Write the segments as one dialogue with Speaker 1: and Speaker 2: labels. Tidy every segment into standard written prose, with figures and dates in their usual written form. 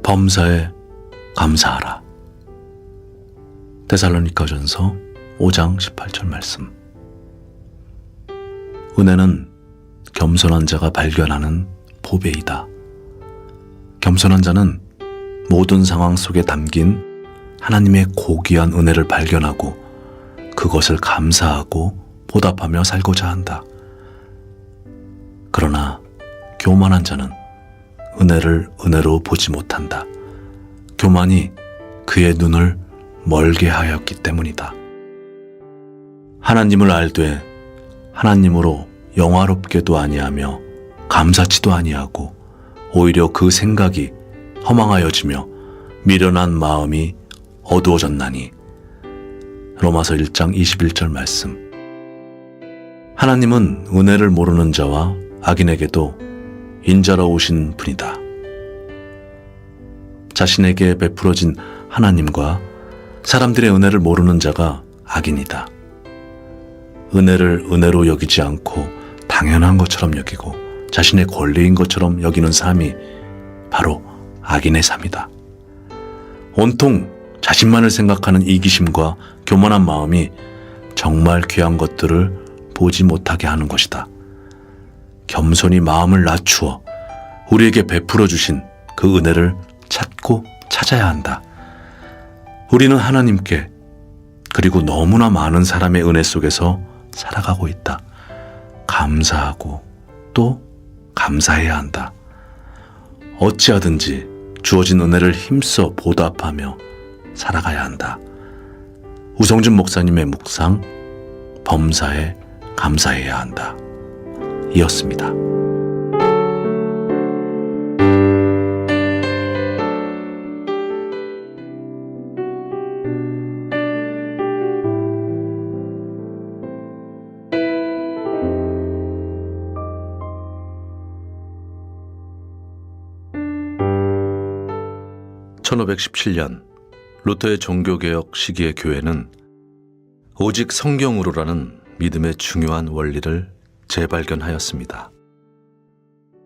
Speaker 1: 범사에 감사하라. 데살로니가전서 5장 18절 말씀. 은혜는 겸손한 자가 발견하는 보배이다. 겸손한 자는 모든 상황 속에 담긴 하나님의 고귀한 은혜를 발견하고 그것을 감사하고 보답하며 살고자 한다. 그러나 교만한 자는 은혜를 은혜로 보지 못한다. 교만이 그의 눈을 멀게 하였기 때문이다. 하나님을 알되 하나님으로 영화롭게도 아니하며 감사치도 아니하고 오히려 그 생각이 허망하여지며 미련한 마음이 어두워졌나니. 로마서 1장 21절 말씀. 하나님은 은혜를 모르는 자와 악인에게도 인자로우신 분이다. 자신에게 베풀어진 하나님과 사람들의 은혜를 모르는 자가 악인이다. 은혜를 은혜로 여기지 않고 당연한 것처럼 여기고 자신의 권리인 것처럼 여기는 삶이 바로 악인의 삶이다. 온통 자신만을 생각하는 이기심과 교만한 마음이 정말 귀한 것들을 보지 못하게 하는 것이다. 겸손히 마음을 낮추어 우리에게 베풀어 주신 그 은혜를 찾고 찾아야 한다. 우리는 하나님께 그리고 너무나 많은 사람의 은혜 속에서 살아가고 있다. 감사하고 또 감사해야 한다. 어찌하든지 주어진 은혜를 힘써 보답하며 살아가야 한다. 우성준 목사님의 묵상, 범사에 감사해야 한다. 이었습니다. (1517년) 루터의 종교개혁 시기의 교회는 오직 성경으로라는 믿음의 중요한 원리를 재발견하였습니다.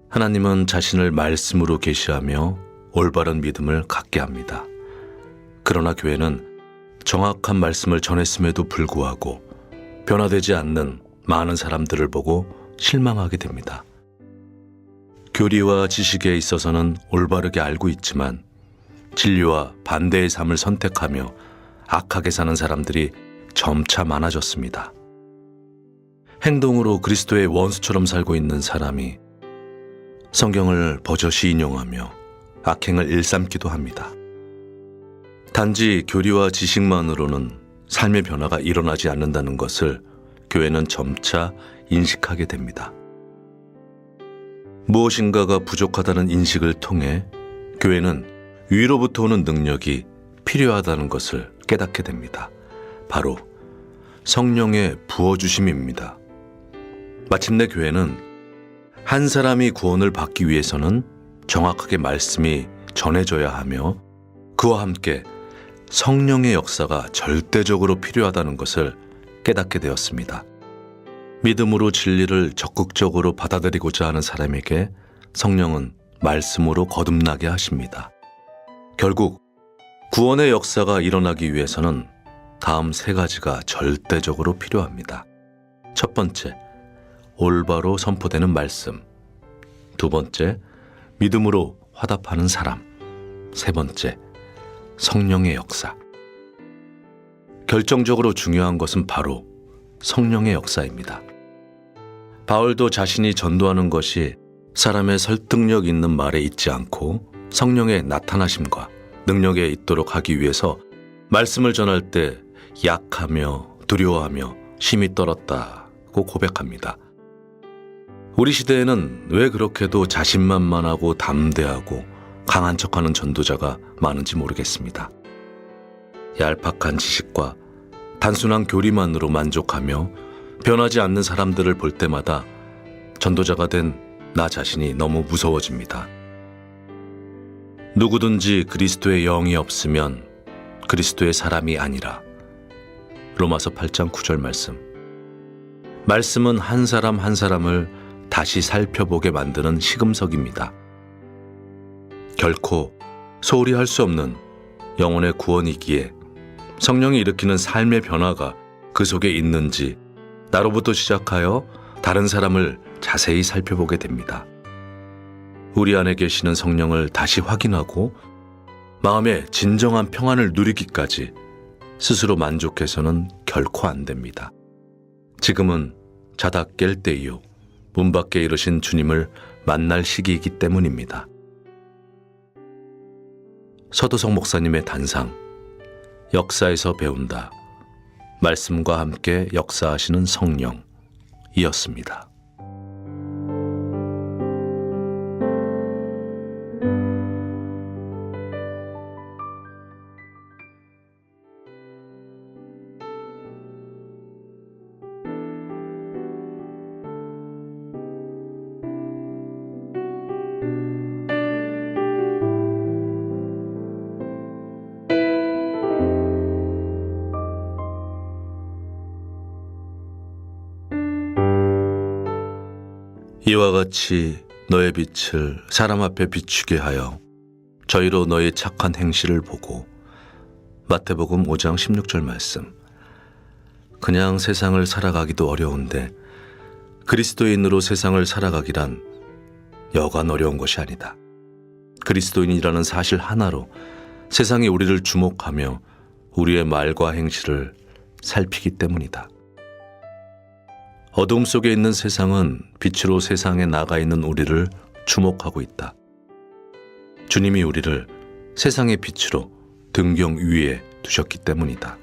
Speaker 1: 하나님은 자신을 말씀으로 계시하며 올바른 믿음을 갖게 합니다. 그러나 교회는 정확한 말씀을 전했음에도 불구하고 변화되지 않는 많은 사람들을 보고 실망하게 됩니다. 교리와 지식에 있어서는 올바르게 알고 있지만 진리와 반대의 삶을 선택하며 악하게 사는 사람들이 점차 많아졌습니다. 행동으로 그리스도의 원수처럼 살고 있는 사람이 성경을 버젓이 인용하며 악행을 일삼기도 합니다. 단지 교리와 지식만으로는 삶의 변화가 일어나지 않는다는 것을 교회는 점차 인식하게 됩니다. 무엇인가가 부족하다는 인식을 통해 교회는 위로부터 오는 능력이 필요하다는 것을 깨닫게 됩니다. 바로 성령의 부어주심입니다. 마침내 교회는 한 사람이 구원을 받기 위해서는 정확하게 말씀이 전해져야 하며 그와 함께 성령의 역사가 절대적으로 필요하다는 것을 깨닫게 되었습니다. 믿음으로 진리를 적극적으로 받아들이고자 하는 사람에게 성령은 말씀으로 거듭나게 하십니다. 결국 구원의 역사가 일어나기 위해서는 다음 세 가지가 절대적으로 필요합니다. 첫 번째, 올바로 선포되는 말씀. 두 번째, 믿음으로 화답하는 사람. 세 번째, 성령의 역사. 결정적으로 중요한 것은 바로 성령의 역사입니다. 바울도 자신이 전도하는 것이 사람의 설득력 있는 말에 있지 않고 성령의 나타나심과 능력에 있도록 하기 위해서 말씀을 전할 때 약하며 두려워하며 심히 떨었다고 고백합니다. 우리 시대에는 왜 그렇게도 자신만만하고 담대하고 강한 척하는 전도자가 많은지 모르겠습니다. 얄팍한 지식과 단순한 교리만으로 만족하며 변하지 않는 사람들을 볼 때마다 전도자가 된 나 자신이 너무 무서워집니다. 누구든지 그리스도의 영이 없으면 그리스도의 사람이 아니라. 로마서 8장 9절 말씀. 말씀은 한 사람 한 사람을 다시 살펴보게 만드는 시금석입니다. 결코 소홀히 할 수 없는 영혼의 구원이기에 성령이 일으키는 삶의 변화가 그 속에 있는지 나로부터 시작하여 다른 사람을 자세히 살펴보게 됩니다. 우리 안에 계시는 성령을 다시 확인하고 마음의 진정한 평안을 누리기까지 스스로 만족해서는 결코 안 됩니다. 지금은 자다 깰 때이요 문 밖에 이르신 주님을 만날 시기이기 때문입니다. 서도석 목사님의 단상, 역사에서 배운다. 말씀과 함께 역사하시는 성령이었습니다. 이와 같이 너의 빛을 사람 앞에 비추게 하여 저희로 너의 착한 행실을 보고. 마태복음 5장 16절 말씀. 그냥 세상을 살아가기도 어려운데 그리스도인으로 세상을 살아가기란 여간 어려운 것이 아니다. 그리스도인이라는 사실 하나로 세상이 우리를 주목하며 우리의 말과 행실을 살피기 때문이다. 어둠 속에 있는 세상은 빛으로 세상에 나가 있는 우리를 주목하고 있다. 주님이 우리를 세상의 빛으로 등경 위에 두셨기 때문이다.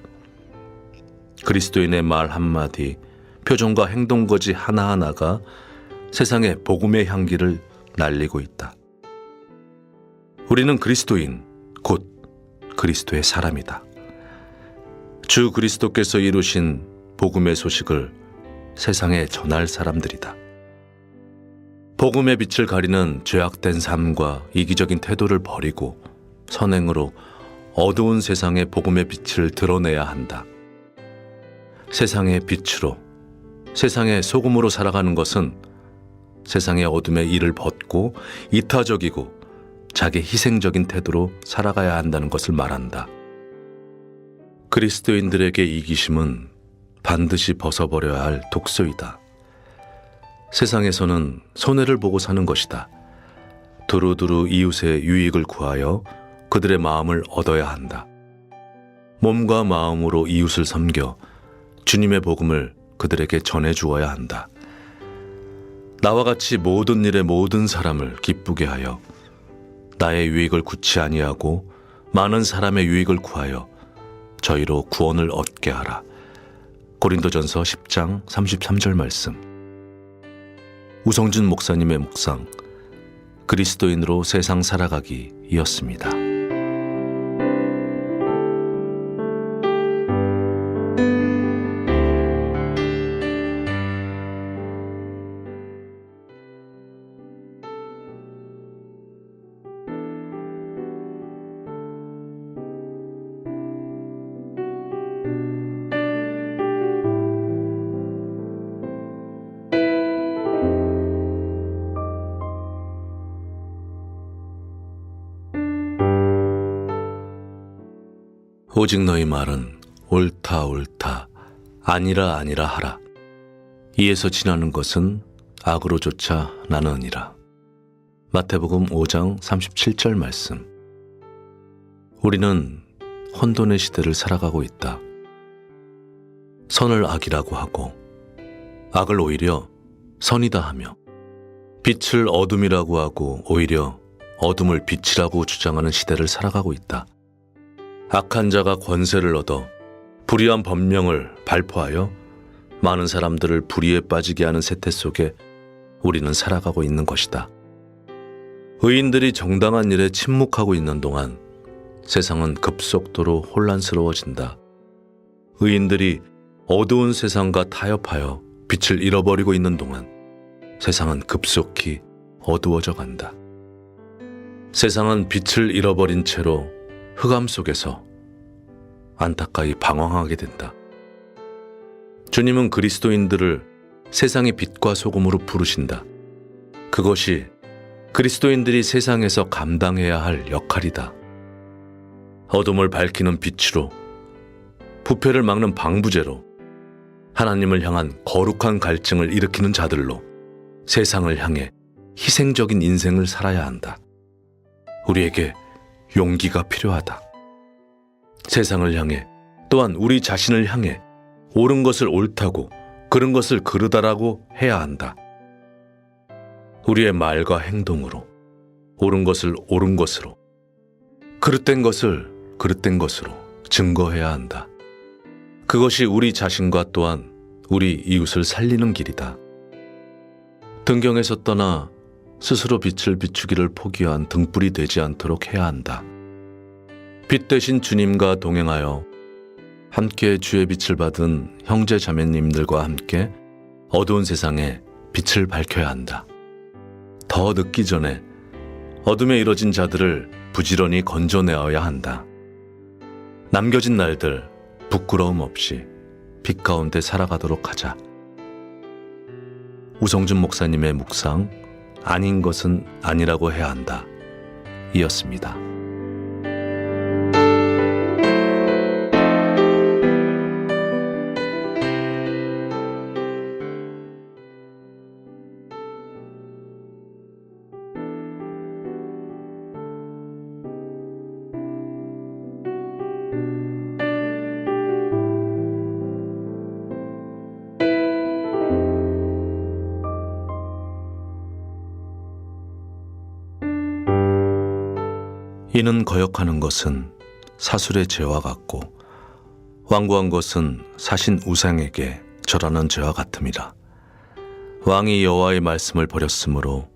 Speaker 1: 그리스도인의 말 한마디, 표정과 행동거지 하나하나가 세상에 복음의 향기를 날리고 있다. 우리는 그리스도인, 곧 그리스도의 사람이다. 주 그리스도께서 이루신 복음의 소식을 세상에 전할 사람들이다. 복음의 빛을 가리는 죄악된 삶과 이기적인 태도를 버리고 선행으로 어두운 세상에 복음의 빛을 드러내야 한다. 세상의 빛으로, 세상의 소금으로 살아가는 것은 세상의 어둠의 일을 벗고 이타적이고 자기 희생적인 태도로 살아가야 한다는 것을 말한다. 그리스도인들에게 이기심은 반드시 벗어버려야 할 독소이다. 세상에서는 손해를 보고 사는 것이다. 두루두루 이웃의 유익을 구하여 그들의 마음을 얻어야 한다. 몸과 마음으로 이웃을 섬겨 주님의 복음을 그들에게 전해주어야 한다. 나와 같이 모든 일에 모든 사람을 기쁘게 하여 나의 유익을 구치 아니하고 많은 사람의 유익을 구하여 저희로 구원을 얻게 하라. 고린도전서 10장 33절 말씀. 우성준 목사님의 묵상, 그리스도인으로 세상 살아가기이었습니다. 오직 너희 말은 옳다 옳다 아니라 아니라 하라. 이에서 지나는 것은 악으로조차 나느니라. 마태복음 5장 37절 말씀. 우리는 혼돈의 시대를 살아가고 있다. 선을 악이라고 하고 악을 오히려 선이다 하며 빛을 어둠이라고 하고 오히려 어둠을 빛이라고 주장하는 시대를 살아가고 있다. 악한 자가 권세를 얻어 불의한 법령을 발표하여 많은 사람들을 불의에 빠지게 하는 세태 속에 우리는 살아가고 있는 것이다. 의인들이 정당한 일에 침묵하고 있는 동안 세상은 급속도로 혼란스러워진다. 의인들이 어두운 세상과 타협하여 빛을 잃어버리고 있는 동안 세상은 급속히 어두워져 간다. 세상은 빛을 잃어버린 채로 흑암 속에서 안타까이 방황하게 된다. 주님은 그리스도인들을 세상의 빛과 소금으로 부르신다. 그것이 그리스도인들이 세상에서 감당해야 할 역할이다. 어둠을 밝히는 빛으로, 부패를 막는 방부제로, 하나님을 향한 거룩한 갈증을 일으키는 자들로 세상을 향해 희생적인 인생을 살아야 한다. 우리에게 용기가 필요하다. 세상을 향해, 또한 우리 자신을 향해 옳은 것을 옳다고, 그른 것을 그르다라고 해야 한다. 우리의 말과 행동으로, 옳은 것을 옳은 것으로, 그릇된 것을 그릇된 것으로 증거해야 한다. 그것이 우리 자신과 또한 우리 이웃을 살리는 길이다. 등경에서 떠나 스스로 빛을 비추기를 포기한 등불이 되지 않도록 해야 한다. 빛 대신 주님과 동행하여 함께 주의 빛을 받은 형제 자매님들과 함께 어두운 세상에 빛을 밝혀야 한다. 더 늦기 전에 어둠에 이뤄진 자들을 부지런히 건져내어야 한다. 남겨진 날들 부끄러움 없이 빛 가운데 살아가도록 하자. 우성준 목사님의 묵상, 아닌 것은 아니라고 해야 한다. 이었습니다. 이는 거역하는 것은 사술의 죄와 같고 완고한 것은 사신 우상에게 절하는 죄와 같음이라. 왕이 여호와의 말씀을 버렸으므로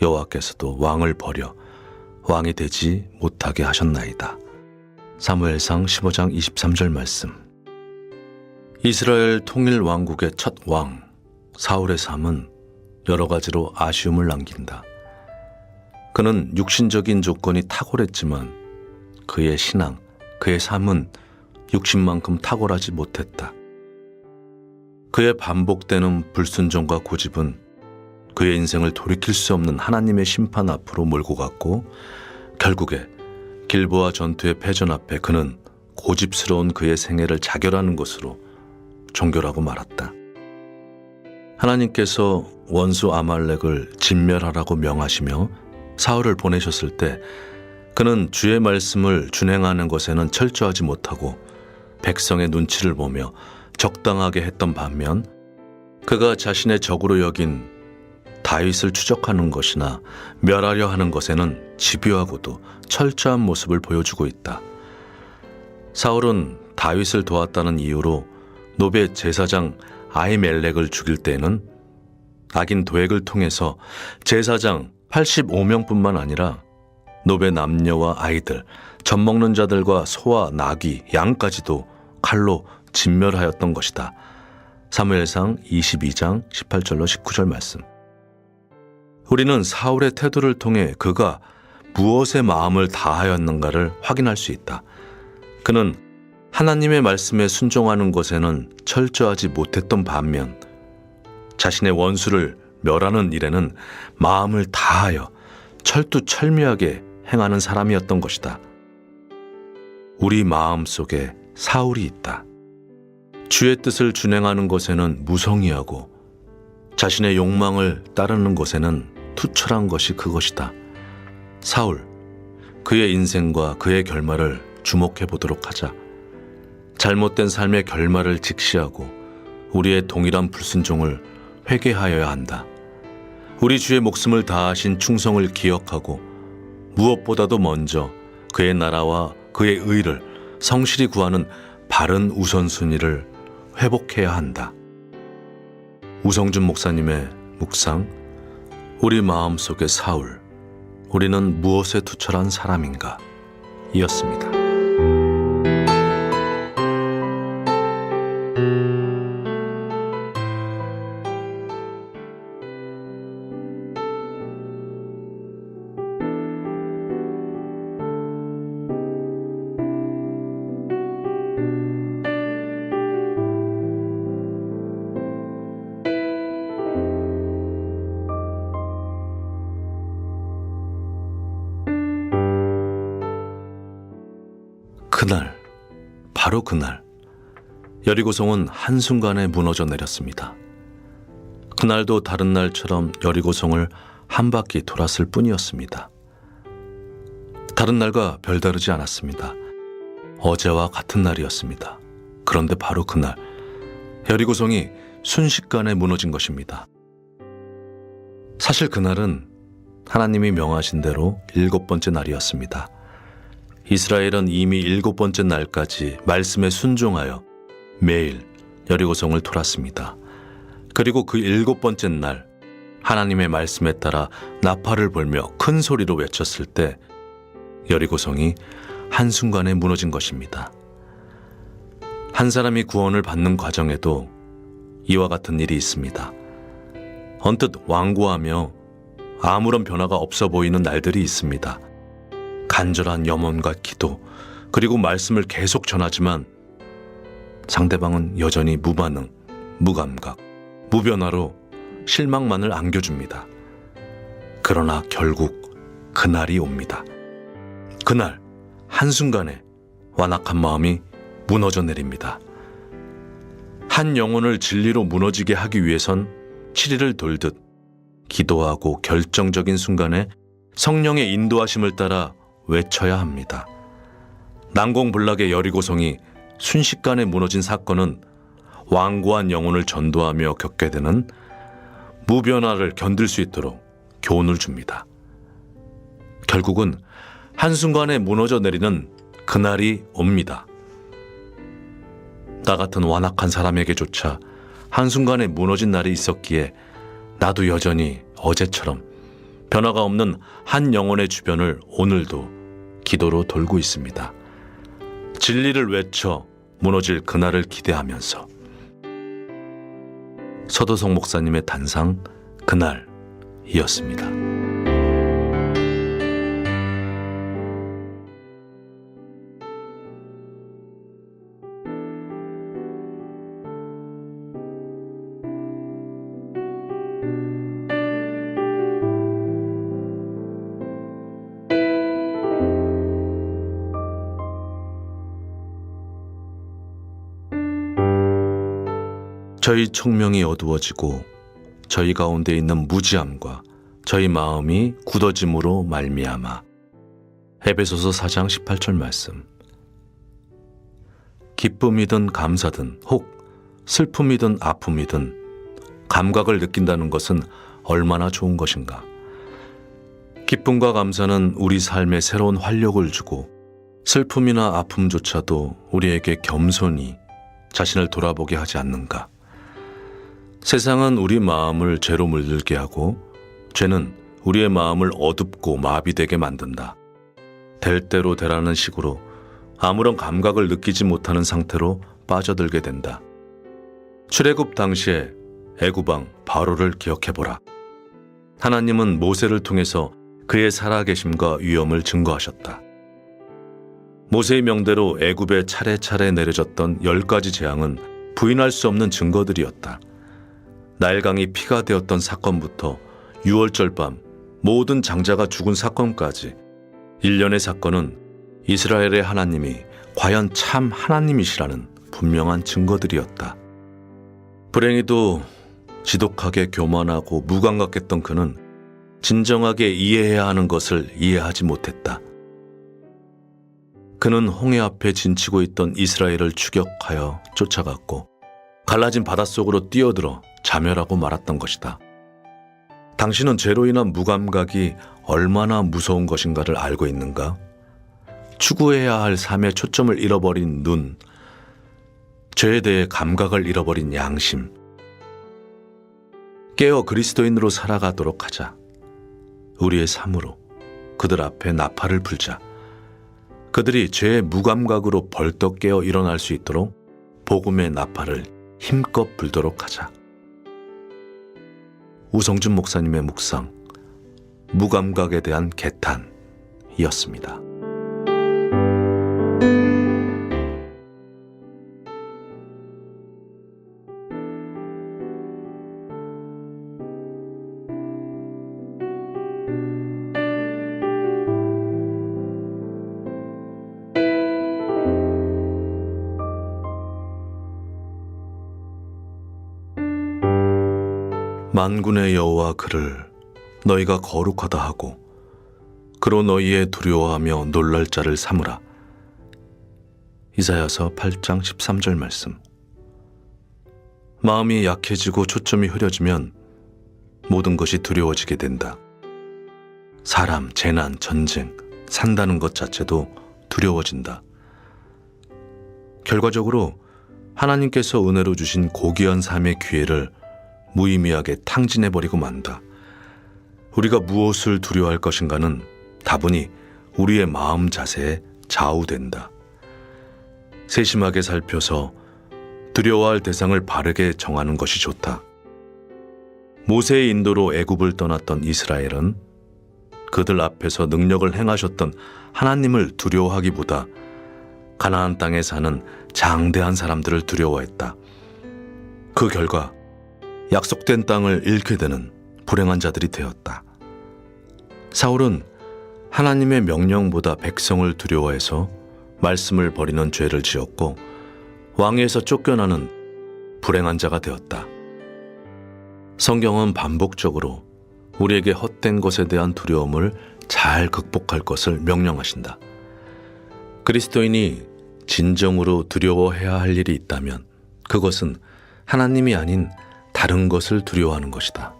Speaker 1: 여호와께서도 왕을 버려 왕이 되지 못하게 하셨나이다. 사무엘상 15장 23절 말씀. 이스라엘 통일 왕국의 첫 왕 사울의 삶은 여러 가지로 아쉬움을 남긴다. 그는 육신적인 조건이 탁월했지만 그의 신앙, 그의 삶은 육신만큼 탁월하지 못했다. 그의 반복되는 불순종과 고집은 그의 인생을 돌이킬 수 없는 하나님의 심판 앞으로 몰고 갔고, 결국에 길보아 전투의 패전 앞에 그는 고집스러운 그의 생애를 자결하는 것으로 종결하고 말았다. 하나님께서 원수 아말렉을 진멸하라고 명하시며 사울을 보내셨을 때 그는 주의 말씀을 준행하는 것에는 철저하지 못하고 백성의 눈치를 보며 적당하게 했던 반면, 그가 자신의 적으로 여긴 다윗을 추적하는 것이나 멸하려 하는 것에는 집요하고도 철저한 모습을 보여주고 있다. 사울은 다윗을 도왔다는 이유로 노베 제사장 아히멜렉을 죽일 때에는 악인 도액을 통해서 제사장 85명뿐만 아니라 노베 남녀와 아이들, 젖먹는 자들과 소와 나귀, 양까지도 칼로 진멸하였던 것이다. 사무엘상 22장 18절로 19절 말씀. 우리는 사울의 태도를 통해 그가 무엇에 마음을 다하였는가를 확인할 수 있다. 그는 하나님의 말씀에 순종하는 것에는 철저하지 못했던 반면 자신의 원수를 멸하는 일에는 마음을 다하여 철두철미하게 행하는 사람이었던 것이다. 우리 마음 속에 사울이 있다. 주의 뜻을 준행하는 것에는 무성의하고 자신의 욕망을 따르는 것에는 투철한 것이 그것이다. 사울, 그의 인생과 그의 결말을 주목해 보도록 하자. 잘못된 삶의 결말을 직시하고 우리의 동일한 불순종을 회개하여야 한다. 우리 주의 목숨을 다하신 충성을 기억하고 무엇보다도 먼저 그의 나라와 그의 의를 성실히 구하는 바른 우선순위를 회복해야 한다. 우성준 목사님의 묵상, 우리 마음속의 사울, 우리는 무엇에 투철한 사람인가? 이었습니다. 그날, 바로 그날, 여리고성은 한순간에 무너져 내렸습니다. 그날도 다른 날처럼 여리고성을 한 바퀴 돌았을 뿐이었습니다. 다른 날과 별다르지 않았습니다. 어제와 같은 날이었습니다. 그런데 바로 그날, 여리고성이 순식간에 무너진 것입니다. 사실 그날은 하나님이 명하신 대로 7번째 날이었습니다. 이스라엘은 이미 7번째 날까지 말씀에 순종하여 매일 여리고성을 돌았습니다. 그리고 그 7번째 날, 하나님의 말씀에 따라 나팔을 불며 큰 소리로 외쳤을 때 여리고성이 한순간에 무너진 것입니다. 한 사람이 구원을 받는 과정에도 이와 같은 일이 있습니다. 언뜻 완고하며 아무런 변화가 없어 보이는 날들이 있습니다. 간절한 염원과 기도, 그리고 말씀을 계속 전하지만 상대방은 여전히 무반응, 무감각, 무변화로 실망만을 안겨줍니다. 그러나 결국 그날이 옵니다. 그날 한순간에 완악한 마음이 무너져 내립니다. 한 영혼을 진리로 무너지게 하기 위해선 7일을 돌듯 기도하고 결정적인 순간에 성령의 인도하심을 따라 외쳐야 합니다. 난공불락의 여리고성이 순식간에 무너진 사건은 완고한 영혼을 전도하며 겪게 되는 무변화를 견딜 수 있도록 교훈을 줍니다. 결국은 한순간에 무너져 내리는 그날이 옵니다. 나 같은 완악한 사람에게조차 한순간에 무너진 날이 있었기에 나도 여전히 어제처럼 변화가 없는 한 영혼의 주변을 오늘도 기도로 돌고 있습니다. 진리를 외쳐 무너질 그날을 기대하면서. 서도성 목사님의 단상 그날이었습니다. 저희 총명이 어두워지고 저희 가운데 있는 무지함과 저희 마음이 굳어짐으로 말미암아. 에베소서 4장 18절 말씀. 기쁨이든 감사든 혹 슬픔이든 아픔이든 감각을 느낀다는 것은 얼마나 좋은 것인가. 기쁨과 감사는 우리 삶에 새로운 활력을 주고 슬픔이나 아픔조차도 우리에게 겸손히 자신을 돌아보게 하지 않는가. 세상은 우리 마음을 죄로 물들게 하고 죄는 우리의 마음을 어둡고 마비되게 만든다. 될 대로 되라는 식으로 아무런 감각을 느끼지 못하는 상태로 빠져들게 된다. 출애굽 당시에 애굽왕 바로를 기억해보라. 하나님은 모세를 통해서 그의 살아계심과 위엄을 증거하셨다. 모세의 명대로 애굽에 차례차례 내려졌던 10가지 재앙은 부인할 수 없는 증거들이었다. 나일강이 피가 되었던 사건부터 6월절 밤 모든 장자가 죽은 사건까지 일련의 사건은 이스라엘의 하나님이 과연 참 하나님이시라는 분명한 증거들이었다. 불행히도 지독하게 교만하고 무감각했던 그는 진정하게 이해해야 하는 것을 이해하지 못했다. 그는 홍해 앞에 진치고 있던 이스라엘을 추격하여 쫓아갔고 갈라진 바닷속으로 뛰어들어 자멸하고 말았던 것이다. 당신은 죄로 인한 무감각이 얼마나 무서운 것인가를 알고 있는가? 추구해야 할 삶의 초점을 잃어버린 눈, 죄에 대해 감각을 잃어버린 양심. 깨어 그리스도인으로 살아가도록 하자. 우리의 삶으로 그들 앞에 나팔을 불자. 그들이 죄의 무감각으로 벌떡 깨어 일어날 수 있도록 복음의 나팔을 힘껏 불도록 하자. 우성준 목사님의 묵상, 무감각에 대한 개탄이었습니다. 만군의 여호와 그를 너희가 거룩하다 하고 그로 너희의 두려워하며 놀랄 자를 삼으라. 이사야서 8장 13절 말씀. 마음이 약해지고 초점이 흐려지면 모든 것이 두려워지게 된다. 사람, 재난, 전쟁, 산다는 것 자체도 두려워진다. 결과적으로 하나님께서 은혜로 주신 고귀한 삶의 기회를 무의미하게 탕진해버리고 만다. 우리가 무엇을 두려워할 것인가는 다분히 우리의 마음 자세에 좌우된다. 세심하게 살펴서 두려워할 대상을 바르게 정하는 것이 좋다. 모세의 인도로 애굽을 떠났던 이스라엘은 그들 앞에서 능력을 행하셨던 하나님을 두려워하기보다 가나안 땅에 사는 장대한 사람들을 두려워했다. 그 결과 약속된 땅을 잃게 되는 불행한 자들이 되었다. 사울은 하나님의 명령보다 백성을 두려워해서 말씀을 버리는 죄를 지었고 왕위에서 쫓겨나는 불행한 자가 되었다. 성경은 반복적으로 우리에게 헛된 것에 대한 두려움을 잘 극복할 것을 명령하신다. 그리스도인이 진정으로 두려워해야 할 일이 있다면 그것은 하나님이 아닌 다른 것을 두려워하는 것이다.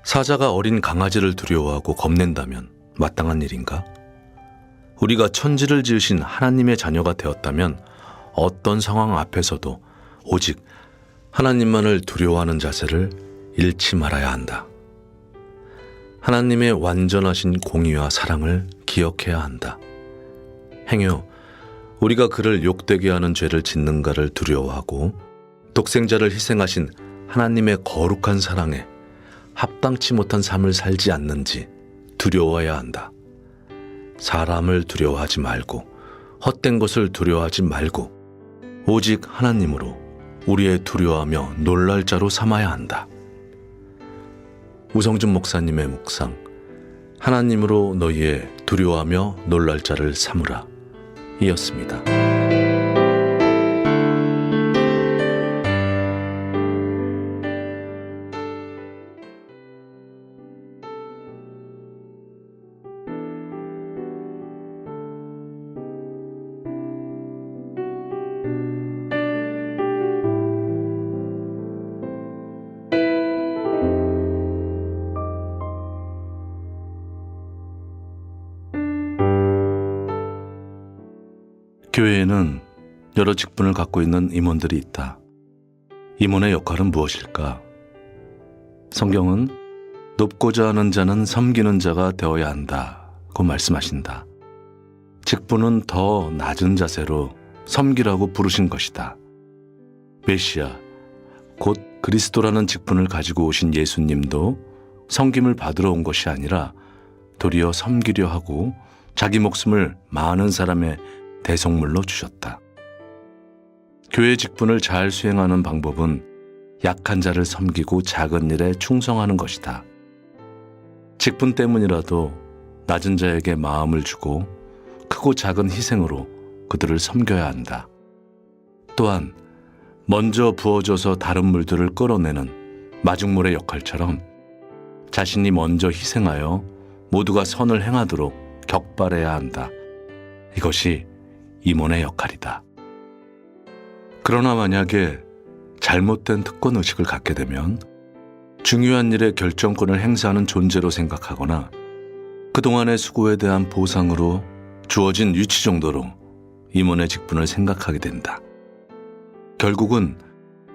Speaker 1: 사자가 어린 강아지를 두려워하고 겁낸다면 마땅한 일인가? 우리가 천지를 지으신 하나님의 자녀가 되었다면 어떤 상황 앞에서도 오직 하나님만을 두려워하는 자세를 잃지 말아야 한다. 하나님의 완전하신 공의와 사랑을 기억해야 한다. 행여 우리가 그를 욕되게 하는 죄를 짓는가를 두려워하고 독생자를 희생하신 하나님의 거룩한 사랑에 합당치 못한 삶을 살지 않는지 두려워해야 한다. 사람을 두려워하지 말고 헛된 것을 두려워하지 말고 오직 하나님으로 우리의 두려워하며 놀랄 자로 삼아야 한다. 우성준 목사님의 묵상, 하나님으로 너희의 두려워하며 놀랄 자를 삼으라 이었습니다. 교회에는 여러 직분을 갖고 있는 임원들이 있다. 임원의 역할은 무엇일까? 성경은 높고자 하는 자는 섬기는 자가 되어야 한다고 말씀하신다. 직분은 더 낮은 자세로 섬기라고 부르신 것이다. 메시아, 곧 그리스도라는 직분을 가지고 오신 예수님도 섬김을 받으러 온 것이 아니라 도리어 섬기려 하고 자기 목숨을 많은 사람의 대속물로 주셨다. 교회 직분을 잘 수행하는 방법은 약한 자를 섬기고 작은 일에 충성하는 것이다. 직분 때문이라도 낮은 자에게 마음을 주고 크고 작은 희생으로 그들을 섬겨야 한다. 또한 먼저 부어져서 다른 물들을 끌어내는 마중물의 역할처럼 자신이 먼저 희생하여 모두가 선을 행하도록 격발해야 한다. 이것이 임원의 역할이다. 그러나 만약에 잘못된 특권의식을 갖게 되면 중요한 일의 결정권을 행사하는 존재로 생각하거나 그동안의 수고에 대한 보상으로 주어진 위치 정도로 임원의 직분을 생각하게 된다. 결국은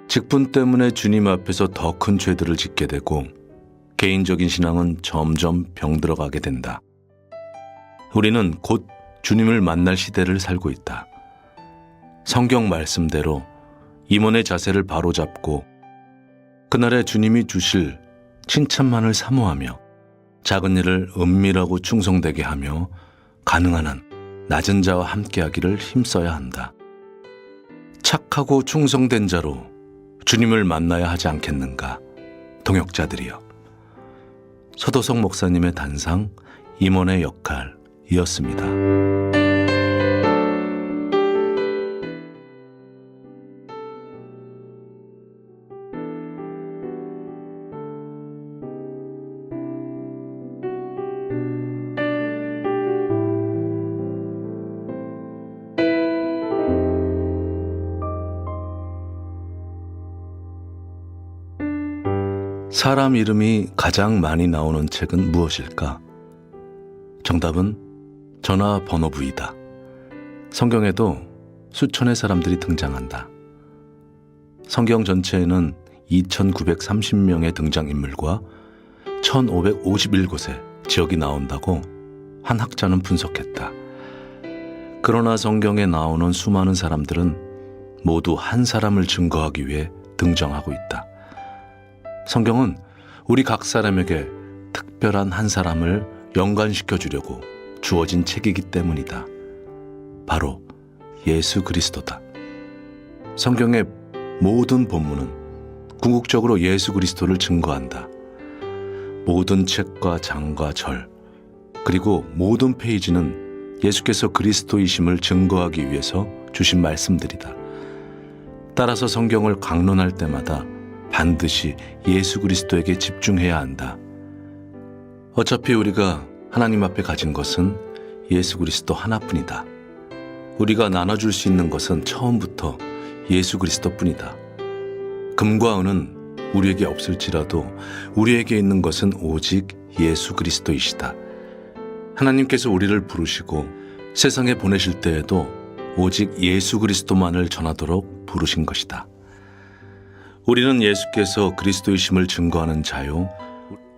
Speaker 1: 직분 때문에 주님 앞에서 더 큰 죄들을 짓게 되고 개인적인 신앙은 점점 병들어가게 된다. 우리는 곧 주님을 만날 시대를 살고 있다. 성경 말씀대로 임원의 자세를 바로잡고 그날에 주님이 주실 칭찬만을 사모하며 작은 일을 은밀하고 충성되게 하며 가능한 한 낮은 자와 함께하기를 힘써야 한다. 착하고 충성된 자로 주님을 만나야 하지 않겠는가, 동역자들이여. 서도석 목사님의 단상, 임원의 역할이었습니다. 사람 이름이 가장 많이 나오는 책은 무엇일까? 정답은 전화번호부이다. 성경에도 수천의 사람들이 등장한다. 성경 전체에는 2930명의 등장인물과 1551곳의 지역이 나온다고 한 학자는 분석했다. 그러나 성경에 나오는 수많은 사람들은 모두 한 사람을 증거하기 위해 등장하고 있다. 성경은 우리 각 사람에게 특별한 한 사람을 연관시켜 주려고 주어진 책이기 때문이다. 바로 예수 그리스도다. 성경의 모든 본문은 궁극적으로 예수 그리스도를 증거한다. 모든 책과 장과 절, 그리고 모든 페이지는 예수께서 그리스도이심을 증거하기 위해서 주신 말씀들이다. 따라서 성경을 강론할 때마다 반드시 예수 그리스도에게 집중해야 한다. 어차피 우리가 하나님 앞에 가진 것은 예수 그리스도 하나뿐이다. 우리가 나눠줄 수 있는 것은 처음부터 예수 그리스도뿐이다. 금과 은은 우리에게 없을지라도 우리에게 있는 것은 오직 예수 그리스도이시다. 하나님께서 우리를 부르시고 세상에 보내실 때에도 오직 예수 그리스도만을 전하도록 부르신 것이다. 우리는 예수께서 그리스도이심을 증거하는 자요,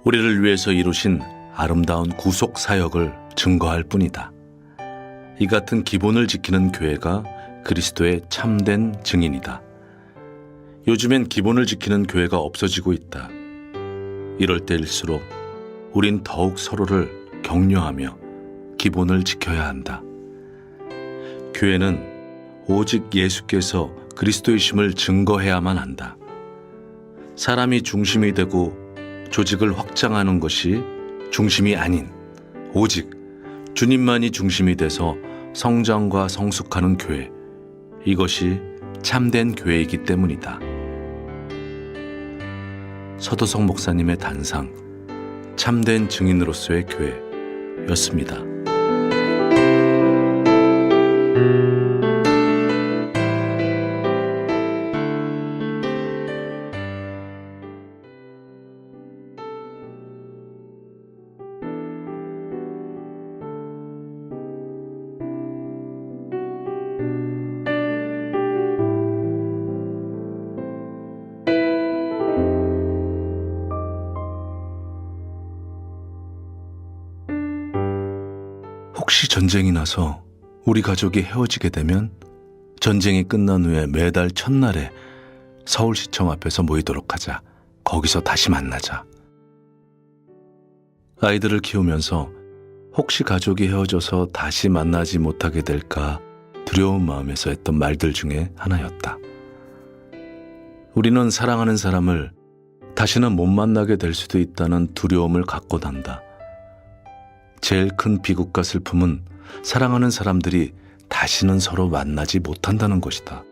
Speaker 1: 우리를 위해서 이루신 아름다운 구속 사역을 증거할 뿐이다. 이 같은 기본을 지키는 교회가 그리스도의 참된 증인이다. 요즘엔 기본을 지키는 교회가 없어지고 있다. 이럴 때일수록 우린 더욱 서로를 격려하며 기본을 지켜야 한다. 교회는 오직 예수께서 그리스도이심을 증거해야만 한다. 사람이 중심이 되고 조직을 확장하는 것이 중심이 아닌 오직 주님만이 중심이 돼서 성장과 성숙하는 교회, 이것이 참된 교회이기 때문이다. 서도성 목사님의 단상, 참된 증인으로서의 교회였습니다. 혹시 전쟁이 나서 우리 가족이 헤어지게 되면 전쟁이 끝난 후에 매달 첫날에 서울시청 앞에서 모이도록 하자. 거기서 다시 만나자. 아이들을 키우면서 혹시 가족이 헤어져서 다시 만나지 못하게 될까 두려운 마음에서 했던 말들 중에 하나였다. 우리는 사랑하는 사람을 다시는 못 만나게 될 수도 있다는 두려움을 갖고 산다. 제일 큰 비극과 슬픔은 사랑하는 사람들이 다시는 서로 만나지 못한다는 것이다.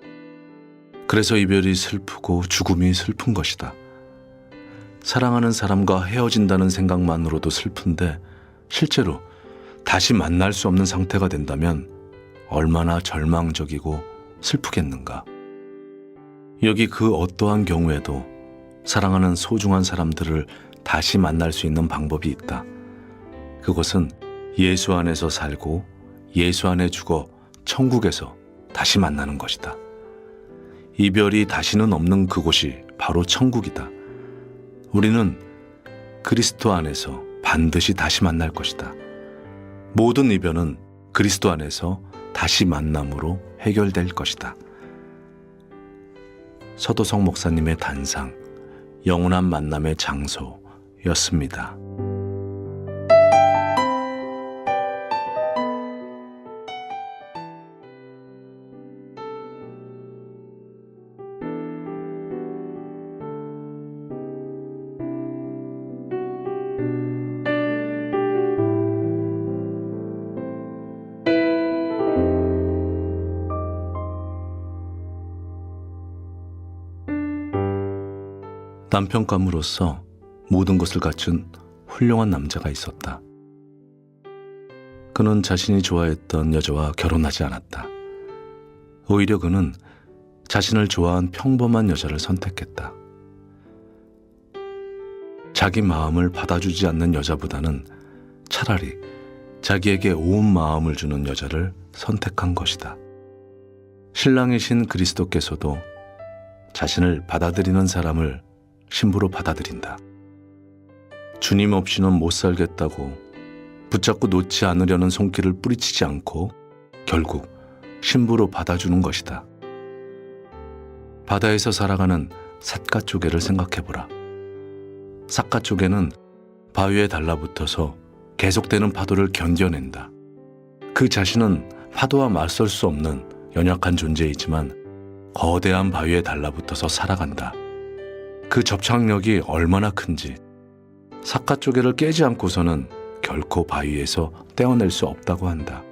Speaker 1: 그래서 이별이 슬프고 죽음이 슬픈 것이다. 사랑하는 사람과 헤어진다는 생각만으로도 슬픈데 실제로 다시 만날 수 없는 상태가 된다면 얼마나 절망적이고 슬프겠는가. 여기 그 어떠한 경우에도 사랑하는 소중한 사람들을 다시 만날 수 있는 방법이 있다. 그것은 예수 안에서 살고 예수 안에 죽어 천국에서 다시 만나는 것이다. 이별이 다시는 없는 그곳이 바로 천국이다. 우리는 그리스도 안에서 반드시 다시 만날 것이다. 모든 이별은 그리스도 안에서 다시 만남으로 해결될 것이다. 서도성 목사님의 단상, 영원한 만남의 장소였습니다. 남편감으로서 모든 것을 갖춘 훌륭한 남자가 있었다. 그는 자신이 좋아했던 여자와 결혼하지 않았다. 오히려 그는 자신을 좋아한 평범한 여자를 선택했다. 자기 마음을 받아주지 않는 여자보다는 차라리 자기에게 온 마음을 주는 여자를 선택한 것이다. 신랑이신 그리스도께서도 자신을 받아들이는 사람을 신부로 받아들인다. 주님 없이는 못 살겠다고 붙잡고 놓지 않으려는 손길을 뿌리치지 않고 결국 신부로 받아주는 것이다. 바다에서 살아가는 삿갓조개를 생각해보라. 삿갓조개는 바위에 달라붙어서 계속되는 파도를 견뎌낸다. 그 자신은 파도와 맞설 수 없는 연약한 존재이지만 거대한 바위에 달라붙어서 살아간다. 그 접착력이 얼마나 큰지 삿갓조개를 깨지 않고서는 결코 바위에서 떼어낼 수 없다고 한다.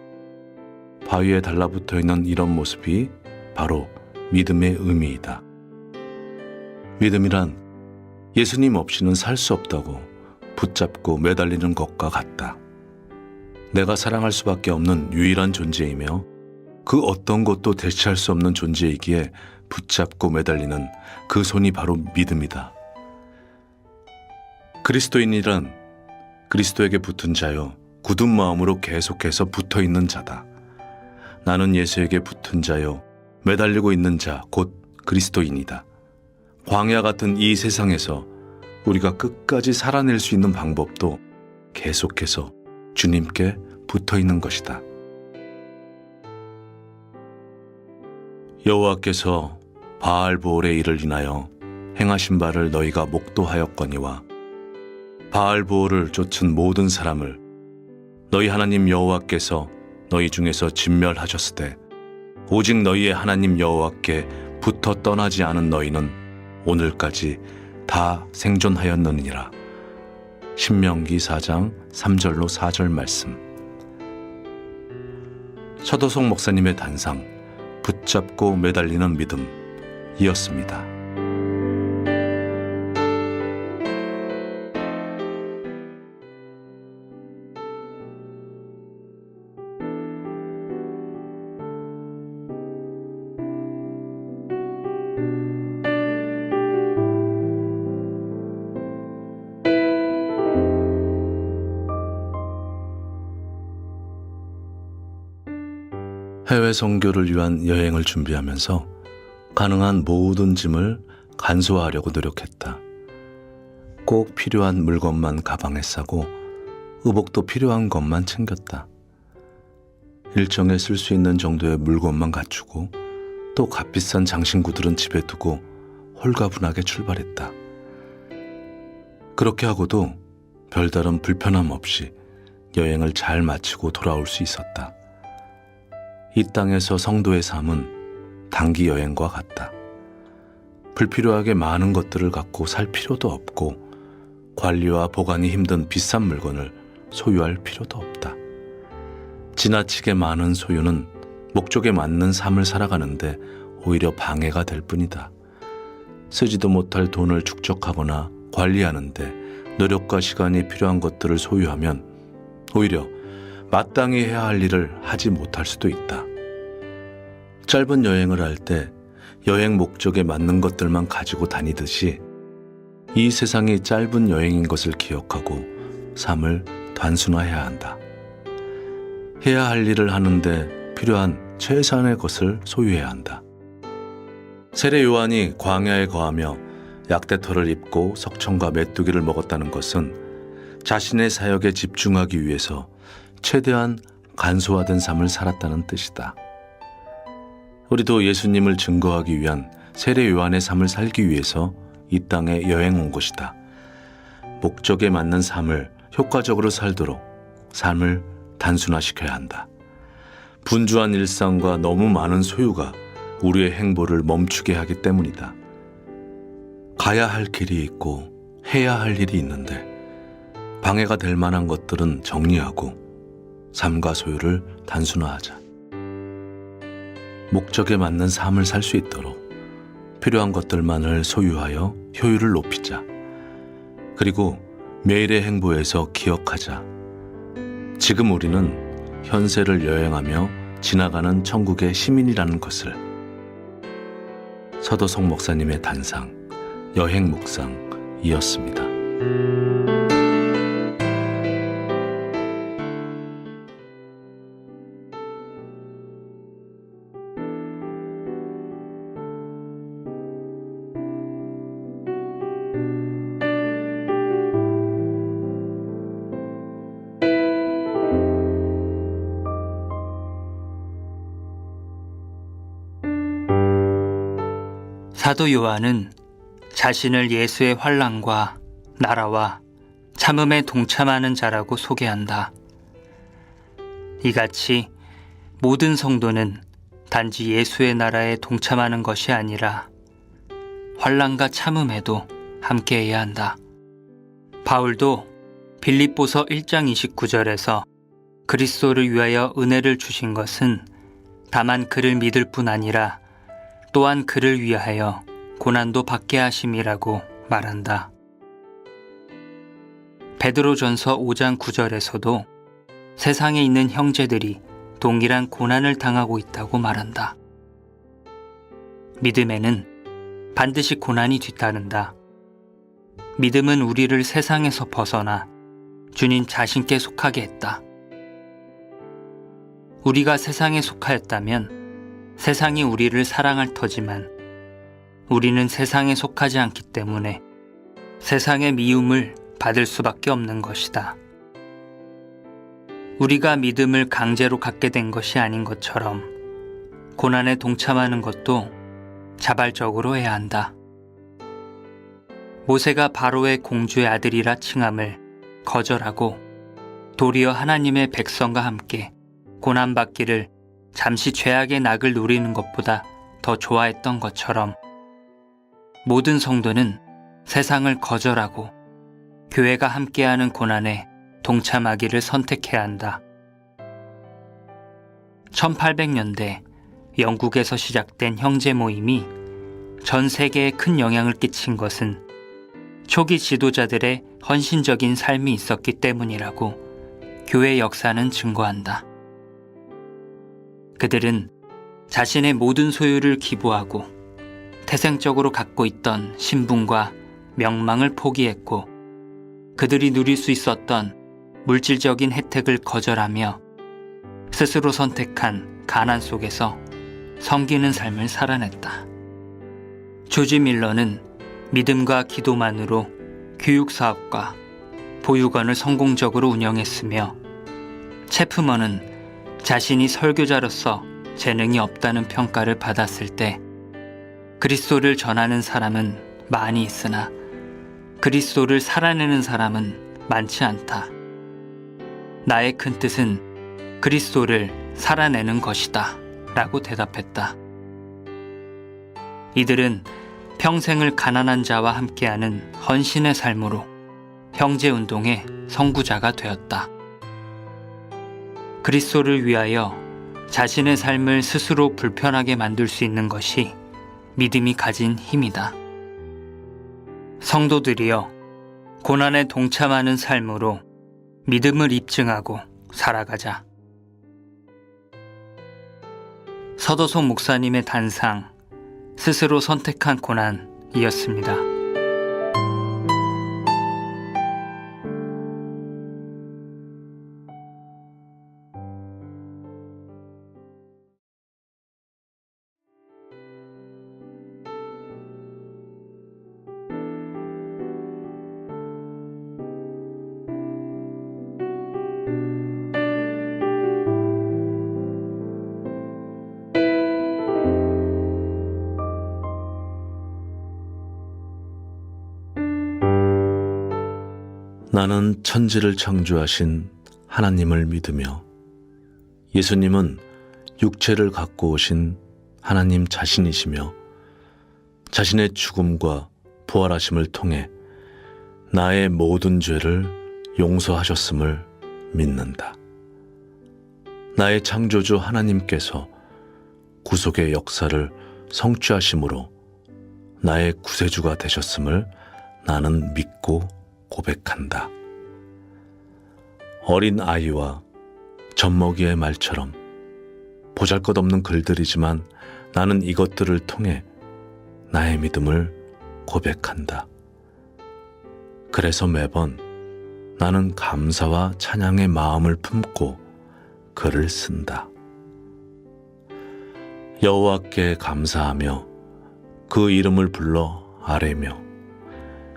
Speaker 1: 바위에 달라붙어 있는 이런 모습이 바로 믿음의 의미이다. 믿음이란 예수님 없이는 살 수 없다고 붙잡고 매달리는 것과 같다. 내가 사랑할 수밖에 없는 유일한 존재이며 그 어떤 것도 대체할 수 없는 존재이기에 붙잡고 매달리는 그 손이 바로 믿음이다. 그리스도인이란 그리스도에게 붙은 자요, 굳은 마음으로 계속해서 붙어 있는 자다. 나는 예수에게 붙은 자요, 매달리고 있는 자, 곧 그리스도인이다. 광야 같은 이 세상에서 우리가 끝까지 살아낼 수 있는 방법도 계속해서 주님께 붙어 있는 것이다. 여호와께서 바알보올의 일을 인하여 행하신 바를 너희가 목도하였거니와 바알보올을 쫓은 모든 사람을 너희 하나님 여호와께서 너희 중에서 진멸하셨으되 오직 너희의 하나님 여호와께 붙어 떠나지 않은 너희는 오늘까지 다 생존하였느니라. 신명기 4장 3절로 4절 말씀. 서도석 목사님의 단상 붙잡고 매달리는 믿음이었습니다. 해외 선교를 위한 여행을 준비하면서 가능한 모든 짐을 간소화하려고 노력했다. 꼭 필요한 물건만 가방에 싸고 의복도 필요한 것만 챙겼다. 일정에 쓸 수 있는 정도의 물건만 갖추고 또 값비싼 장신구들은 집에 두고 홀가분하게 출발했다. 그렇게 하고도 별다른 불편함 없이 여행을 잘 마치고 돌아올 수 있었다. 이 땅에서 성도의 삶은 단기 여행과 같다. 불필요하게 많은 것들을 갖고 살 필요도 없고 관리와 보관이 힘든 비싼 물건을 소유할 필요도 없다. 지나치게 많은 소유는 목적에 맞는 삶을 살아가는데 오히려 방해가 될 뿐이다. 쓰지도 못할 돈을 축적하거나 관리하는데 노력과 시간이 필요한 것들을 소유하면 오히려 마땅히 해야 할 일을 하지 못할 수도 있다. 짧은 여행을 할 때 여행 목적에 맞는 것들만 가지고 다니듯이 이 세상이 짧은 여행인 것을 기억하고 삶을 단순화해야 한다. 해야 할 일을 하는데 필요한 최소한의 것을 소유해야 한다. 세례 요한이 광야에 거하며 약대털을 입고 석청과 메뚜기를 먹었다는 것은 자신의 사역에 집중하기 위해서 최대한 간소화된 삶을 살았다는 뜻이다. 우리도 예수님을 증거하기 위한 세례 요한의 삶을 살기 위해서 이 땅에 여행 온 것이다. 목적에 맞는 삶을 효과적으로 살도록 삶을 단순화시켜야 한다. 분주한 일상과 너무 많은 소유가 우리의 행보를 멈추게 하기 때문이다. 가야 할 길이 있고 해야 할 일이 있는데 방해가 될 만한 것들은 정리하고 삶과 소유를 단순화하자. 목적에 맞는 삶을 살 수 있도록 필요한 것들만을 소유하여 효율을 높이자. 그리고 매일의 행보에서 기억하자. 지금 우리는 현세를 여행하며 지나가는 천국의 시민이라는 것을. 서도성 목사님의 단상, 여행 묵상이었습니다.
Speaker 2: 사도 요한은 자신을 예수의 환난과 나라와 참음에 동참하는 자라고 소개한다. 이같이 모든 성도는 단지 예수의 나라에 동참하는 것이 아니라 환난과 참음에도 함께해야 한다. 바울도 빌립보서 1장 29절에서 그리스도를 위하여 은혜를 주신 것은 다만 그를 믿을 뿐 아니라 또한 그를 위하여 고난도 받게 하심이라고 말한다. 베드로전서 5장 9절에서도 세상에 있는 형제들이 동일한 고난을 당하고 있다고 말한다. 믿음에는 반드시 고난이 뒤따른다. 믿음은 우리를 세상에서 벗어나 주님 자신께 속하게 했다. 우리가 세상에 속하였다면 세상이 우리를 사랑할 터지만 우리는 세상에 속하지 않기 때문에 세상의 미움을 받을 수밖에 없는 것이다. 우리가 믿음을 강제로 갖게 된 것이 아닌 것처럼 고난에 동참하는 것도 자발적으로 해야 한다. 모세가 바로의 공주의 아들이라 칭함을 거절하고 도리어 하나님의 백성과 함께 고난받기를 잠시 죄악의 낙을 누리는 것보다 더 좋아했던 것처럼 모든 성도는 세상을 거절하고 교회가 함께하는 고난에 동참하기를 선택해야 한다. 1800년대 영국에서 시작된 형제 모임이 전 세계에 큰 영향을 끼친 것은 초기 지도자들의 헌신적인 삶이 있었기 때문이라고 교회 역사는 증거한다. 그들은 자신의 모든 소유를 기부하고 태생적으로 갖고 있던 신분과 명망을 포기했고 그들이 누릴 수 있었던 물질적인 혜택을 거절하며 스스로 선택한 가난 속에서 섬기는 삶을 살아냈다. 조지 밀러는 믿음과 기도만으로 교육사업과 보육원을 성공적으로 운영했으며 체프먼은 자신이 설교자로서 재능이 없다는 평가를 받았을 때 그리스도를 전하는 사람은 많이 있으나 그리스도를 살아내는 사람은 많지 않다. 나의 큰 뜻은 그리스도를 살아내는 것이다 라고 대답했다. 이들은 평생을 가난한 자와 함께하는 헌신의 삶으로 형제운동의 선구자가 되었다. 그리스도를 위하여 자신의 삶을 스스로 불편하게 만들 수 있는 것이 믿음이 가진 힘이다. 성도들이여, 고난에 동참하는 삶으로 믿음을 입증하고 살아가자. 서도성 목사님의 단상, 스스로 선택한 고난이었습니다.
Speaker 1: 나는 천지를 창조하신 하나님을 믿으며 예수님은 육체를 갖고 오신 하나님 자신이시며 자신의 죽음과 부활하심을 통해 나의 모든 죄를 용서하셨음을 믿는다. 나의 창조주 하나님께서 구속의 역사를 성취하심으로 나의 구세주가 되셨음을 나는 믿고 고백한다. 어린 아이와 젖먹이의 말처럼 보잘것없는 글들이지만 나는 이것들을 통해 나의 믿음을 고백한다. 그래서 매번 나는 감사와 찬양의 마음을 품고 글을 쓴다. 여호와께 감사하며 그 이름을 불러 아뢰며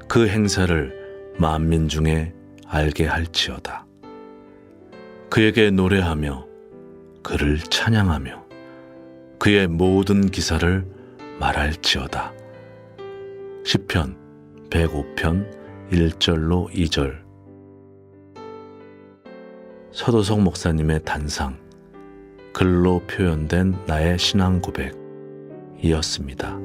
Speaker 1: 그 행사를 만민 중에 알게 할지어다. 그에게 노래하며 그를 찬양하며 그의 모든 기사를 말할지어다. 시편 105편 1절로 2절. 서도석 목사님의 단상, 글로 표현된 나의 신앙 고백이었습니다.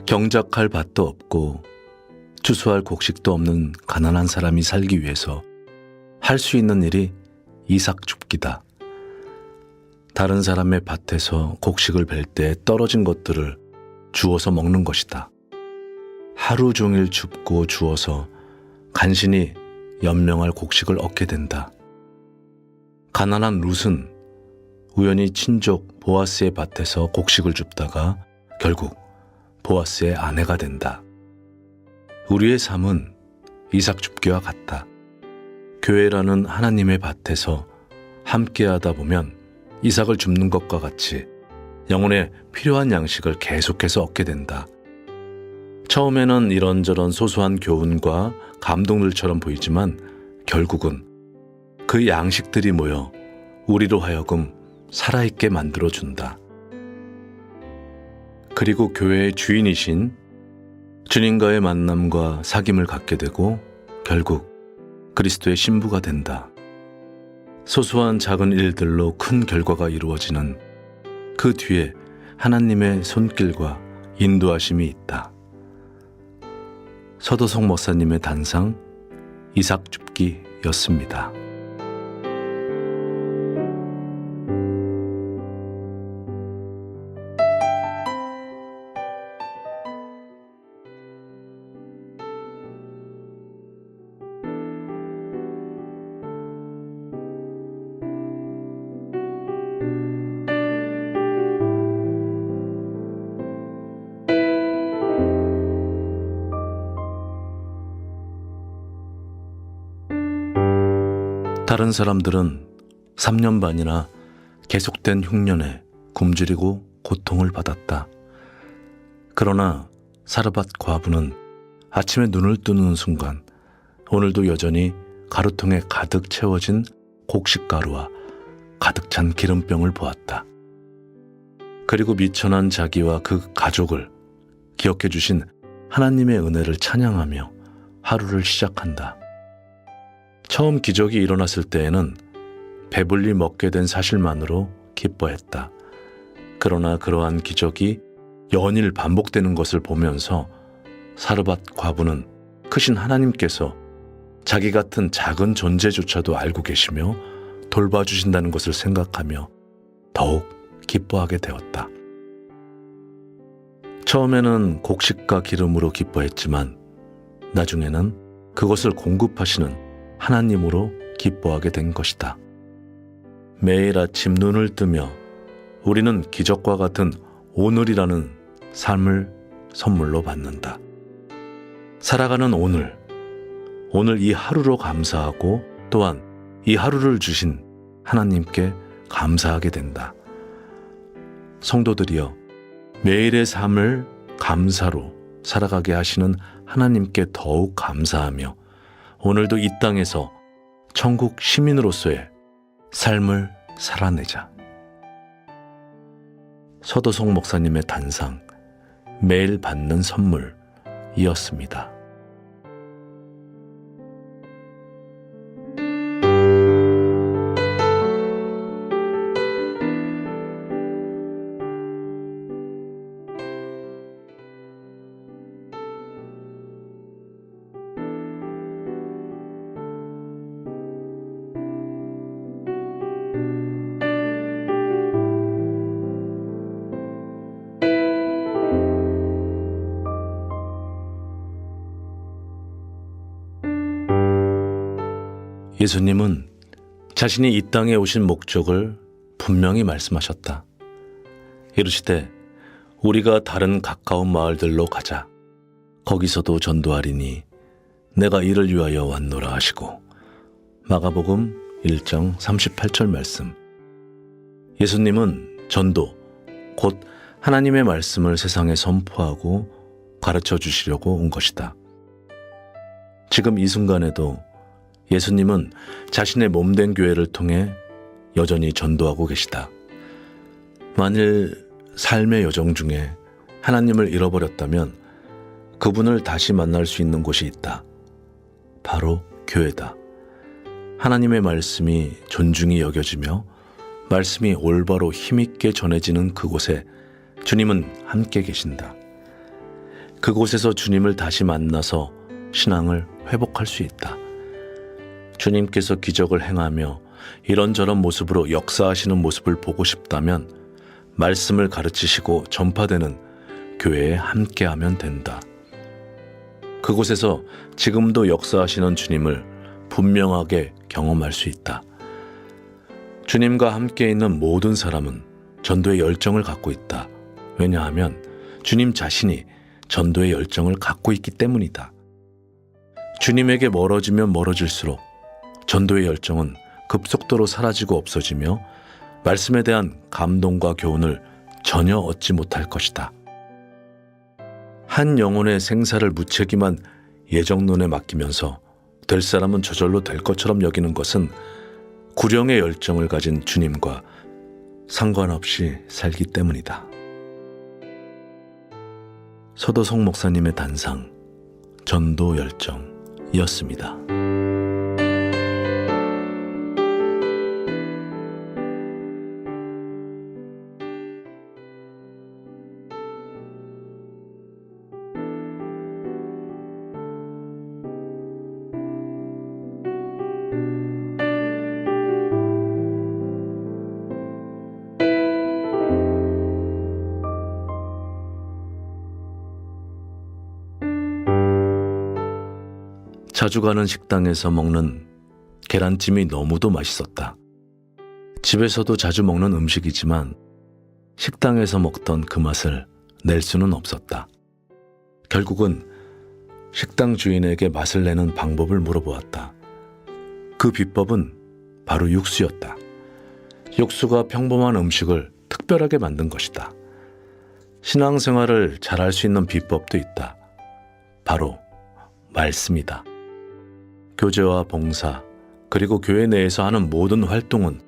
Speaker 1: 경작할 밭도 없고 추수할 곡식도 없는 가난한 사람이 살기 위해서 할 수 있는 일이 이삭 줍기다. 다른 사람의 밭에서 곡식을 벨 때 떨어진 것들을 주워서 먹는 것이다. 하루 종일 줍고 주워서 간신히 연명할 곡식을 얻게 된다. 가난한 룻은 우연히 친족 보아스의 밭에서 곡식을 줍다가 결국 보아스의 아내가 된다. 우리의 삶은 이삭 줍기와 같다. 교회라는 하나님의 밭에서 함께하다 보면 이삭을 줍는 것과 같이 영혼에 필요한 양식을 계속해서 얻게 된다. 처음에는 이런저런 소소한 교훈과 감동들처럼 보이지만 결국은 그 양식들이 모여 우리로 하여금 살아있게 만들어준다. 그리고 교회의 주인이신 주님과의 만남과 사귐을 갖게 되고 결국 그리스도의 신부가 된다. 소소한 작은 일들로 큰 결과가 이루어지는 그 뒤에 하나님의 손길과 인도하심이 있다. 서도석 목사님의 단상 이삭 줍기였습니다. 다른 사람들은 3년 반이나 계속된 흉년에 굶주리고 고통을 받았다. 그러나 사르밧 과부는 아침에 눈을 뜨는 순간 오늘도 여전히 가루통에 가득 채워진 곡식가루와 가득 찬 기름병을 보았다. 그리고 미천한 자기와 그 가족을 기억해 주신 하나님의 은혜를 찬양하며 하루를 시작한다. 처음 기적이 일어났을 때에는 배불리 먹게 된 사실만으로 기뻐했다. 그러나 그러한 기적이 연일 반복되는 것을 보면서 사르밧 과부는 크신 하나님께서 자기 같은 작은 존재조차도 알고 계시며 돌봐주신다는 것을 생각하며 더욱 기뻐하게 되었다. 처음에는 곡식과 기름으로 기뻐했지만 나중에는 그것을 공급하시는 하나님으로 기뻐하게 된 것이다. 매일 아침 눈을 뜨며 우리는 기적과 같은 오늘이라는 삶을 선물로 받는다. 살아가는 오늘 이 하루로 감사하고 또한 이 하루를 주신 하나님께 감사하게 된다. 성도들이여, 매일의 삶을 감사로 살아가게 하시는 하나님께 더욱 감사하며 오늘도 이 땅에서 천국 시민으로서의 삶을 살아내자. 서도석 목사님의 단상, 매일 받는 선물이었습니다. 예수님은 자신이 이 땅에 오신 목적을 분명히 말씀하셨다. 이르시되 우리가 다른 가까운 마을들로 가자. 거기서도 전도하리니 내가 이를 위하여 왔노라 하시고. 마가복음 1장 38절 말씀. 예수님은 전도, 곧 하나님의 말씀을 세상에 선포하고 가르쳐 주시려고 온 것이다. 지금 이 순간에도 예수님은 자신의 몸된 교회를 통해 여전히 전도하고 계시다. 만일 삶의 여정 중에 하나님을 잃어버렸다면 그분을 다시 만날 수 있는 곳이 있다. 바로 교회다. 하나님의 말씀이 존중이 여겨지며 말씀이 올바로 힘있게 전해지는 그곳에 주님은 함께 계신다. 그곳에서 주님을 다시 만나서 신앙을 회복할 수 있다. 주님께서 기적을 행하며 이런저런 모습으로 역사하시는 모습을 보고 싶다면 말씀을 가르치시고 전파되는 교회에 함께하면 된다. 그곳에서 지금도 역사하시는 주님을 분명하게 경험할 수 있다. 주님과 함께 있는 모든 사람은 전도의 열정을 갖고 있다. 왜냐하면 주님 자신이 전도의 열정을 갖고 있기 때문이다. 주님에게 멀어지면 멀어질수록 전도의 열정은 급속도로 사라지고 없어지며 말씀에 대한 감동과 교훈을 전혀 얻지 못할 것이다. 한 영혼의 생사를 무책임한 예정론에 맡기면서 될 사람은 저절로 될 것처럼 여기는 것은 구령의 열정을 가진 주님과 상관없이 살기 때문이다. 서도성 목사님의 단상, 전도 열정이었습니다. 자주 가는 식당에서 먹는 계란찜이 너무도 맛있었다. 집에서도 자주 먹는 음식이지만 식당에서 먹던 그 맛을 낼 수는 없었다. 결국은 식당 주인에게 맛을 내는 방법을 물어보았다. 그 비법은 바로 육수였다. 육수가 평범한 음식을 특별하게 만든 것이다. 신앙생활을 잘할 수 있는 비법도 있다. 바로 말씀이다. 교제와 봉사, 그리고 교회 내에서 하는 모든 활동은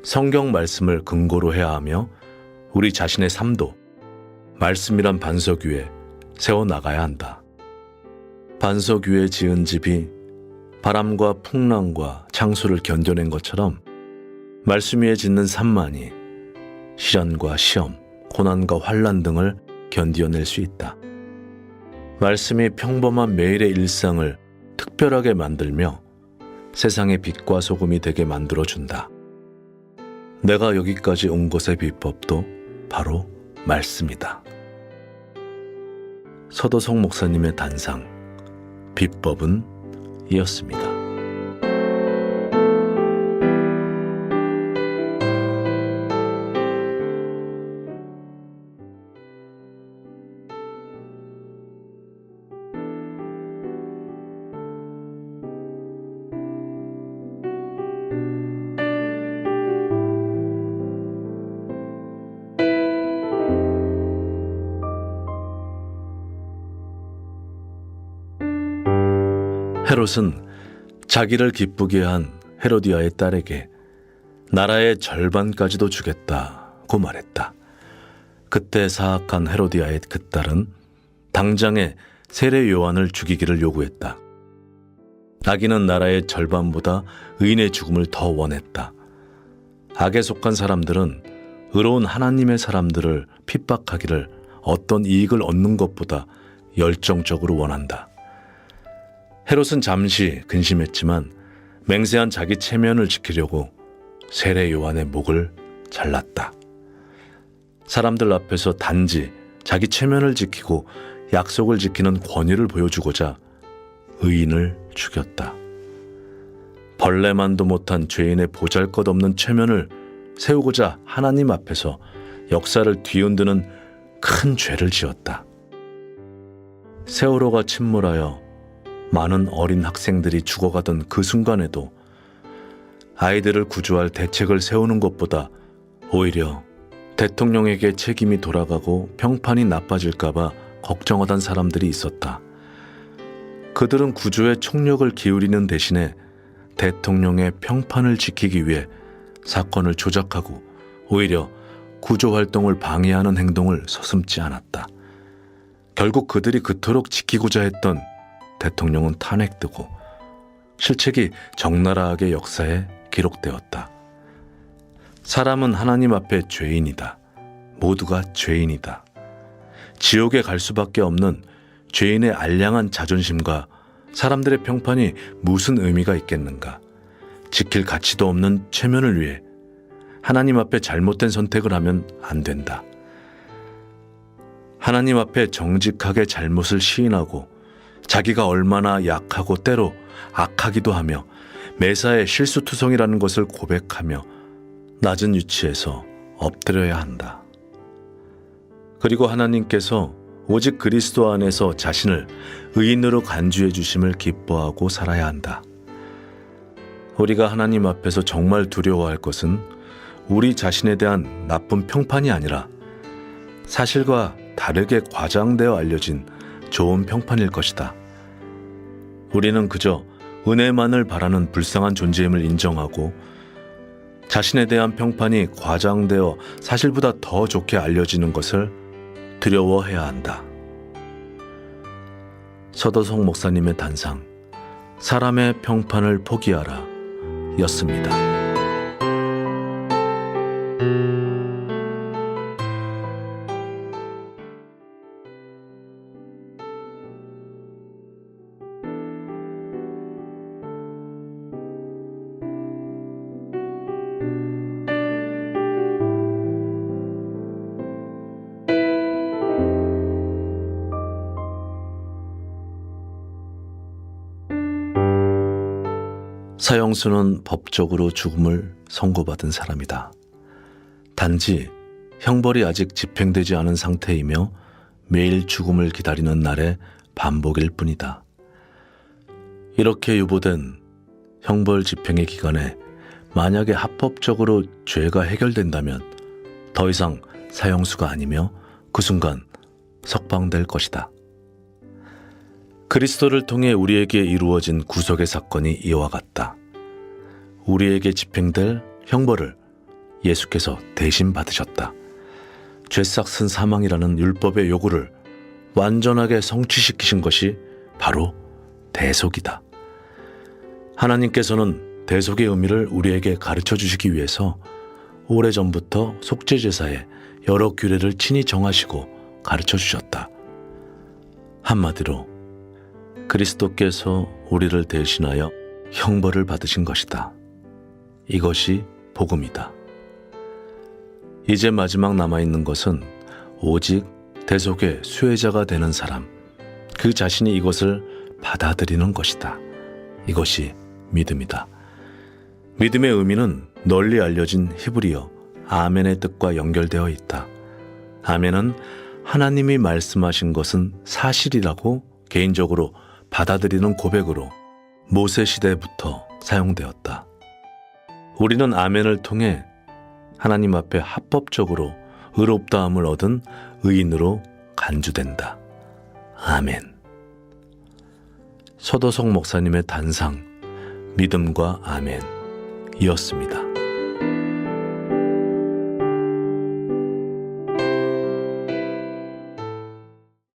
Speaker 1: 성경 말씀을 근거로 해야 하며 우리 자신의 삶도 말씀이란 반석 위에 세워나가야 한다. 반석 위에 지은 집이 바람과 풍랑과 창수를 견뎌낸 것처럼 말씀 위에 짓는 산만이 시련과 시험, 고난과 환난 등을 견디어낼 수 있다. 말씀이 평범한 매일의 일상을 특별하게 만들며 세상의 빛과 소금이 되게 만들어준다. 내가 여기까지 온 것의 비법도 바로 말씀이다. 서도성 목사님의 단상, 비법은 이었습니다. 헤롯은 자기를 기쁘게 한 헤로디아의 딸에게 나라의 절반까지도 주겠다고 말했다. 그때 사악한 헤로디아의 그 딸은 당장에 세례 요한을 죽이기를 요구했다. 악인은 나라의 절반보다 의인의 죽음을 더 원했다. 악에 속한 사람들은 의로운 하나님의 사람들을 핍박하기를 어떤 이익을 얻는 것보다 열정적으로 원한다. 헤롯은 잠시 근심했지만 맹세한 자기 체면을 지키려고 세례 요한의 목을 잘랐다. 사람들 앞에서 단지 자기 체면을 지키고 약속을 지키는 권위를 보여주고자 의인을 죽였다. 벌레만도 못한 죄인의 보잘것없는 체면을 세우고자 하나님 앞에서 역사를 뒤흔드는 큰 죄를 지었다. 세월호가 침몰하여 많은 어린 학생들이 죽어가던 그 순간에도 아이들을 구조할 대책을 세우는 것보다 오히려 대통령에게 책임이 돌아가고 평판이 나빠질까봐 걱정하던 사람들이 있었다. 그들은 구조에 총력을 기울이는 대신에 대통령의 평판을 지키기 위해 사건을 조작하고 오히려 구조 활동을 방해하는 행동을 서슴지 않았다. 결국 그들이 그토록 지키고자 했던 대통령은 탄핵되고 실책이 적나라하게 역사에 기록되었다. 사람은 하나님 앞에 죄인이다. 모두가 죄인이다. 지옥에 갈 수밖에 없는 죄인의 알량한 자존심과 사람들의 평판이 무슨 의미가 있겠는가? 지킬 가치도 없는 체면을 위해 하나님 앞에 잘못된 선택을 하면 안 된다. 하나님 앞에 정직하게 잘못을 시인하고 자기가 얼마나 약하고 때로 악하기도 하며 매사에 실수투성이라는 것을 고백하며 낮은 위치에서 엎드려야 한다. 그리고 하나님께서 오직 그리스도 안에서 자신을 의인으로 간주해 주심을 기뻐하고 살아야 한다. 우리가 하나님 앞에서 정말 두려워할 것은 우리 자신에 대한 나쁜 평판이 아니라 사실과 다르게 과장되어 알려진 좋은 평판일 것이다. 우리는 그저 은혜만을 바라는 불쌍한 존재임을 인정하고 자신에 대한 평판이 과장되어 사실보다 더 좋게 알려지는 것을 두려워해야 한다. 서도석 목사님의 단상, 사람의 평판을 포기하라 였습니다. 사형수는 법적으로 죽음을 선고받은 사람이다. 단지 형벌이 아직 집행되지 않은 상태이며 매일 죽음을 기다리는 날의 반복일 뿐이다. 이렇게 유보된 형벌 집행의 기간에 만약에 합법적으로 죄가 해결된다면 더 이상 사형수가 아니며 그 순간 석방될 것이다. 그리스도를 통해 우리에게 이루어진 구속의 사건이 이와 같다. 우리에게 집행될 형벌을 예수께서 대신 받으셨다. 죄싹슨 사망이라는 율법의 요구를 완전하게 성취시키신 것이 바로 대속이다. 하나님께서는 대속의 의미를 우리에게 가르쳐 주시기 위해서 오래전부터 속죄제사에 여러 규례를 친히 정하시고 가르쳐 주셨다. 한마디로 그리스도께서 우리를 대신하여 형벌을 받으신 것이다. 이것이 복음이다. 이제 마지막 남아있는 것은 오직 대속의 수혜자가 되는 사람, 그 자신이 이것을 받아들이는 것이다. 이것이 믿음이다. 믿음의 의미는 널리 알려진 히브리어 아멘의 뜻과 연결되어 있다. 아멘은 하나님이 말씀하신 것은 사실이라고 개인적으로 받아들이는 고백으로 모세 시대부터 사용되었다. 우리는 아멘을 통해 하나님 앞에 합법적으로 의롭다함을 얻은 의인으로 간주된다. 아멘. 서도석 목사님의 단상, 믿음과 아멘이었습니다.